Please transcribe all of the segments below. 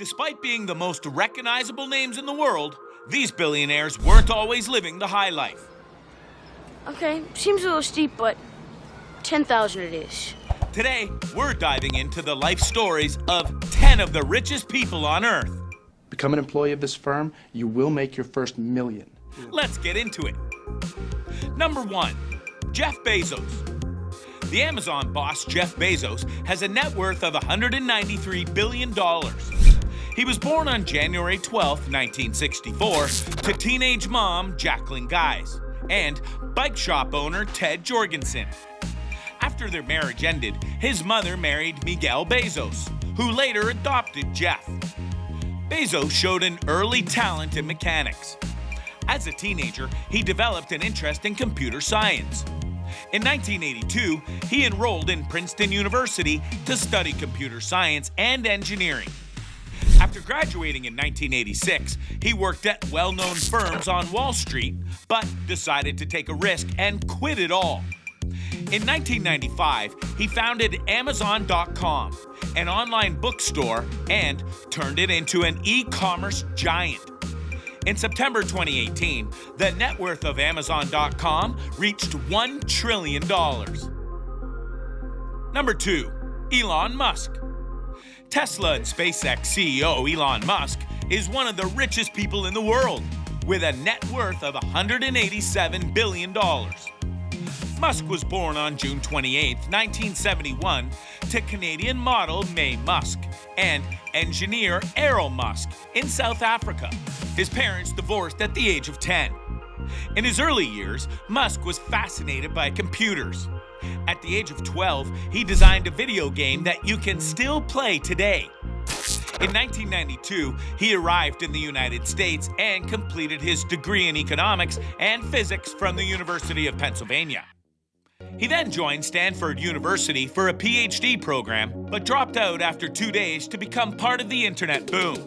Despite being the most recognizable names in the world, these billionaires weren't always living the high life. Okay, seems a little steep, but 10,000 it is. Today, we're diving into the life stories of 10 of the richest people on Earth. Become an employee of this firm, you will make your first million. Let's get into it. Number 1, Jeff Bezos. The Amazon boss, Jeff Bezos, has a net worth of $193 billion. He was born on January 12, 1964, to teenage mom, Jacqueline Guise, and bike shop owner, Ted Jorgensen. After their marriage ended, his mother married Miguel Bezos, who later adopted Jeff. Bezos showed an early talent in mechanics. As a teenager, he developed an interest in computer science. In 1982, he enrolled in Princeton University to study computer science and engineering. After graduating in 1986, he worked at well-known firms on Wall Street, but decided to take a risk and quit it all. In 1995, he founded Amazon.com, an online bookstore, and turned it into an e-commerce giant. In September 2018, the net worth of Amazon.com reached $1 trillion. Number 2, Elon Musk. Tesla and SpaceX CEO Elon Musk is one of the richest people in the world, with a net worth of $187 billion. Musk was born on June 28, 1971, to Canadian model Mae Musk and engineer Errol Musk in South Africa. His parents divorced at the age of 10. In his early years, Musk was fascinated by computers. At the age of 12, he designed a video game that you can still play today. In 1992, he arrived in the United States and completed his degree in economics and physics from the University of Pennsylvania. He then joined Stanford University for a PhD program, but dropped out after 2 days to become part of the internet boom,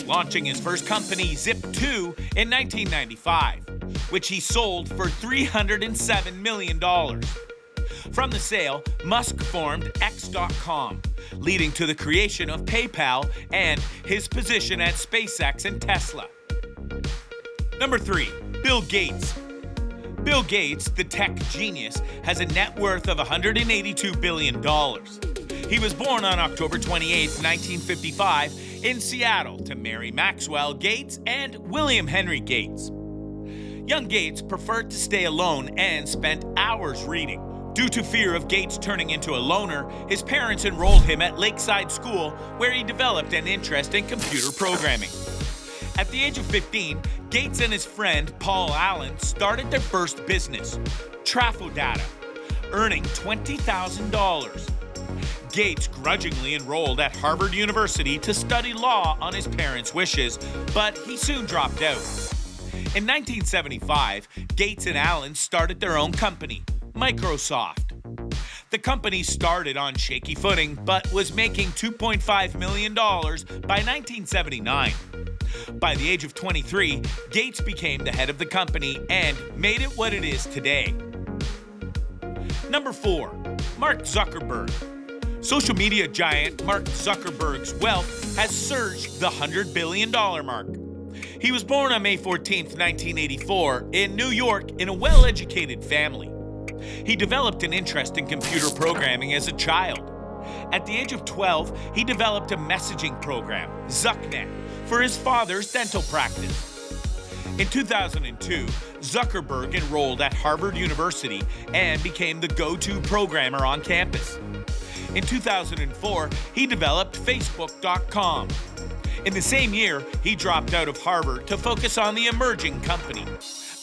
launching his first company, Zip2, in 1995, which he sold for $307 million. From the sale, Musk formed X.com, leading to the creation of PayPal and his position at SpaceX and Tesla. Number 3, Bill Gates. Bill Gates, the tech genius, has a net worth of $182 billion. He was born on October 28, 1955, in Seattle to Mary Maxwell Gates and William Henry Gates. Young Gates preferred to stay alone and spent hours reading. Due to fear of Gates turning into a loner, his parents enrolled him at Lakeside School, where he developed an interest in computer programming. At the age of 15, Gates and his friend Paul Allen started their first business, Trafodata, earning $20,000. Gates grudgingly enrolled at Harvard University to study law on his parents' wishes, but he soon dropped out. In 1975, Gates and Allen started their own company, Microsoft. The company started on shaky footing, but was making $2.5 million by 1979. By the age of 23, Gates became the head of the company and made it what it is today. Number 4, Mark Zuckerberg. Social media giant Mark Zuckerberg's wealth has surged the $100 billion mark. He was born on May 14, 1984, in New York in a well-educated family. He developed an interest in computer programming as a child. At the age of 12, he developed a messaging program, ZuckNet, for his father's dental practice. In 2002, Zuckerberg enrolled at Harvard University and became the go-to programmer on campus. In 2004, he developed Facebook.com. In the same year, he dropped out of Harvard to focus on the emerging company.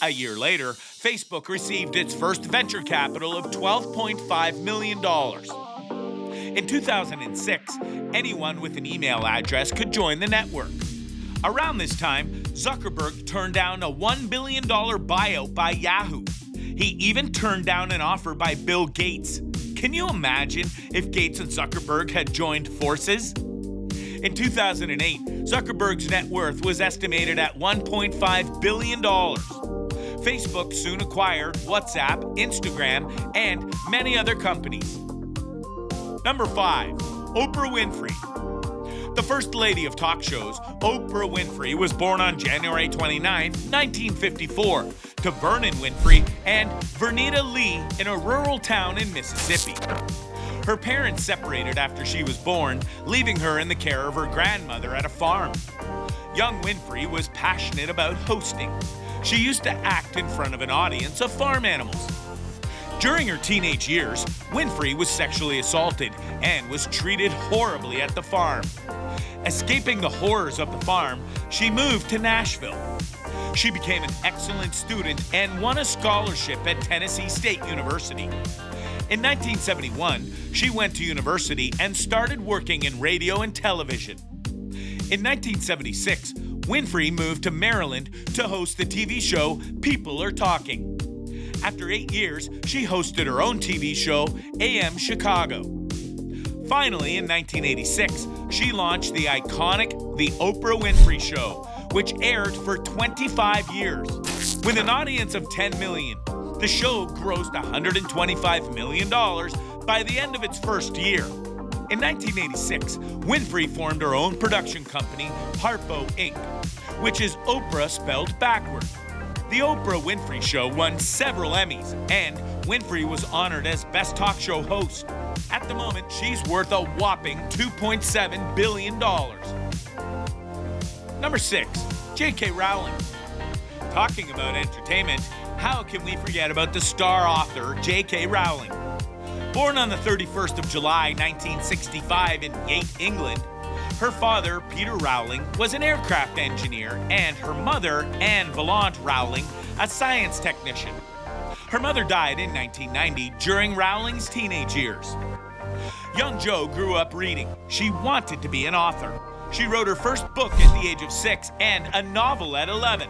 A year later, Facebook received its first venture capital of $12.5 million. In 2006, anyone with an email address could join the network. Around this time, Zuckerberg turned down a $1 billion buyout by Yahoo. He even turned down an offer by Bill Gates. Can you imagine if Gates and Zuckerberg had joined forces? In 2008, Zuckerberg's net worth was estimated at $1.5 billion. Facebook soon acquired WhatsApp, Instagram, and many other companies. Number 5, Oprah Winfrey. The first lady of talk shows, Oprah Winfrey, was born on January 29, 1954, to Vernon Winfrey and Vernita Lee in a rural town in Mississippi. Her parents separated after she was born, leaving her in the care of her grandmother at a farm. Young Winfrey was passionate about hosting. She used to act in front of an audience of farm animals. During her teenage years, Winfrey was sexually assaulted and was treated horribly at the farm. Escaping the horrors of the farm, she moved to Nashville. She became an excellent student and won a scholarship at Tennessee State University. In 1971, she went to university and started working in radio and television. In 1976, Winfrey moved to Maryland to host the TV show People Are Talking. After 8 years, she hosted her own TV show, AM Chicago. Finally, in 1986, she launched the iconic The Oprah Winfrey Show, which aired for 25 years. With an audience of 10 million, the show grossed $125 million by the end of its first year. In 1986, Winfrey formed her own production company, Harpo Inc., which is Oprah spelled backward. The Oprah Winfrey Show won several Emmys, and Winfrey was honored as Best Talk Show Host. At the moment, she's worth a whopping $2.7 billion. Number 6, J.K. Rowling. Talking about entertainment, how can we forget about the star author J.K. Rowling? Born on the 31st of July, 1965 in Yate, England, her father, Peter Rowling, was an aircraft engineer, and her mother, Anne Vallant Rowling, a science technician. Her mother died in 1990 during Rowling's teenage years. Young Jo grew up reading. She wanted to be an author. She wrote her first book at the age of 6 and a novel at 11.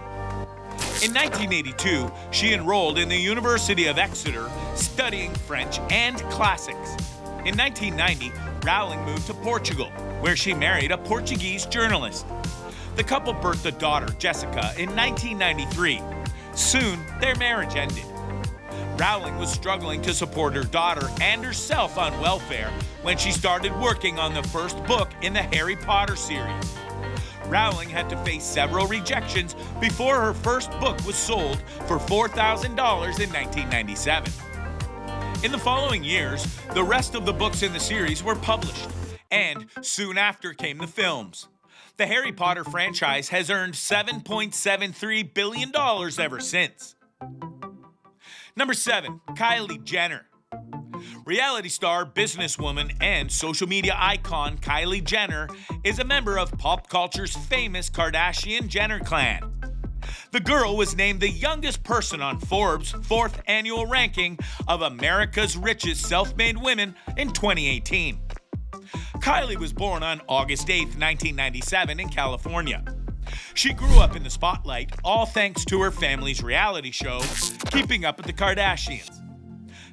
In 1982, she enrolled in the University of Exeter, studying French and classics. In 1990, Rowling moved to Portugal, where she married a Portuguese journalist. The couple birthed a daughter, Jessica, in 1993. Soon, their marriage ended. Rowling was struggling to support her daughter and herself on welfare when she started working on the first book in the Harry Potter series. Rowling had to face several rejections before her first book was sold for $4,000 in 1997. In the following years, the rest of the books in the series were published, and soon after came the films. The Harry Potter franchise has earned $7.73 billion ever since. Number 7, Kylie Jenner. Reality star, businesswoman, and social media icon Kylie Jenner is a member of pop culture's famous Kardashian-Jenner clan. The girl was named the youngest person on Forbes' 4th annual ranking of America's richest self-made women in 2018. Kylie was born on August 8, 1997 in California. She grew up in the spotlight, all thanks to her family's reality show, Keeping Up with the Kardashians.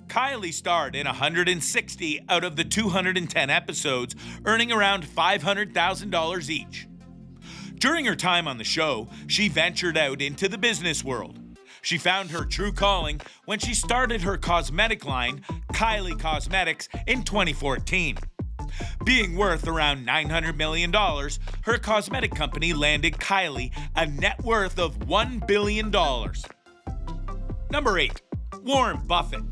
Kylie starred in 160 out of the 210 episodes, earning around $500,000 each. During her time on the show, she ventured out into the business world. She found her true calling when she started her cosmetic line, Kylie Cosmetics, in 2014. Being worth around $900 million, her cosmetic company landed Kylie a net worth of $1 billion. Number 8, Warren Buffett.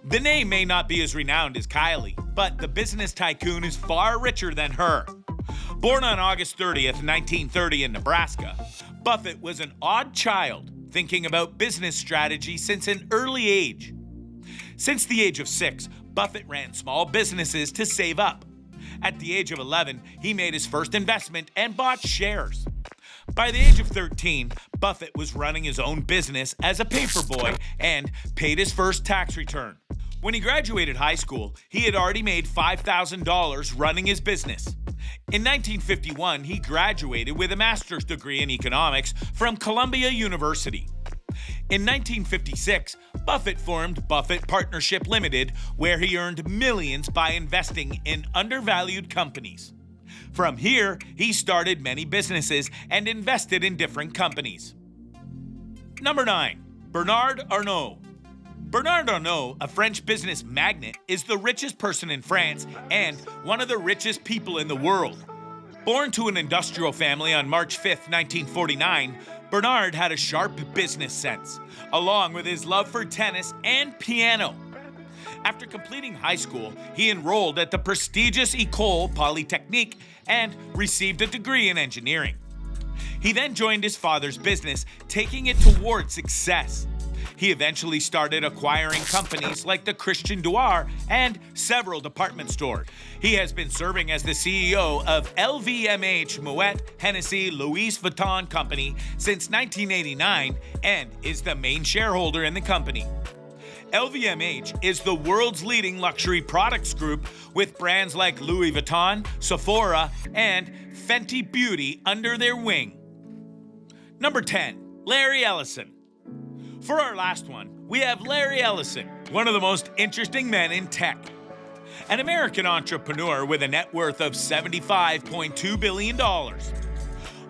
The name may not be as renowned as Kylie, but the business tycoon is far richer than her. Born on August 30th, 1930 in Nebraska, Buffett was an odd child, thinking about business strategy since an early age. Since the age of 6, Buffett ran small businesses to save up. At the age of 11, he made his first investment and bought shares. By the age of 13, Buffett was running his own business as a paperboy and paid his first tax return. When he graduated high school, he had already made $5,000 running his business. In 1951, he graduated with a master's degree in economics from Columbia University. In 1956, Buffett formed Buffett Partnership Limited, where he earned millions by investing in undervalued companies. From here, he started many businesses and invested in different companies. Number 9, Bernard Arnault. Bernard Arnault, a French business magnate, is the richest person in France and one of the richest people in the world. Born to an industrial family on March 5, 1949, Bernard had a sharp business sense, along with his love for tennis and piano. After completing high school, he enrolled at the prestigious École Polytechnique and received a degree in engineering. He then joined his father's business, taking it toward success. He eventually started acquiring companies like the Christian Dior and several department stores. He has been serving as the CEO of LVMH Moet Hennessy Louis Vuitton Company since 1989 and is the main shareholder in the company. LVMH is the world's leading luxury products group with brands like Louis Vuitton, Sephora, and Fenty Beauty under their wing. Number 10, Larry Ellison. For our last one, we have Larry Ellison, one of the most interesting men in tech. An American entrepreneur with a net worth of $75.2 billion.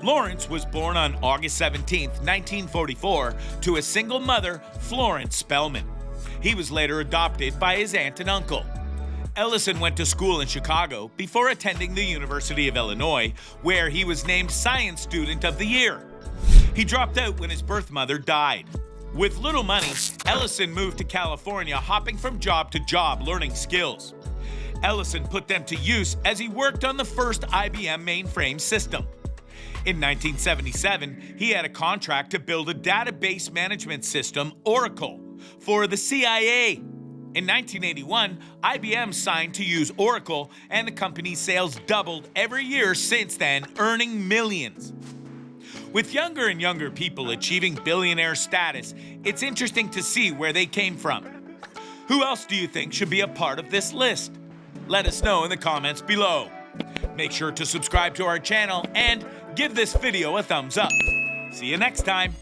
Lawrence was born on August 17, 1944, to a single mother, Florence Spellman. He was later adopted by his aunt and uncle. Ellison went to school in Chicago before attending the University of Illinois, where he was named Science Student of the Year. He dropped out when his birth mother died. With little money, Ellison moved to California, hopping from job to job, learning skills. Ellison put them to use as he worked on the first IBM mainframe system. In 1977, he had a contract to build a database management system, Oracle, for the CIA. In 1981, IBM signed to use Oracle, and the company's sales doubled every year since then, earning millions. With younger and younger people achieving billionaire status, it's interesting to see where they came from. Who else do you think should be a part of this list? Let us know in the comments below. Make sure to subscribe to our channel and give this video a thumbs up. See you next time.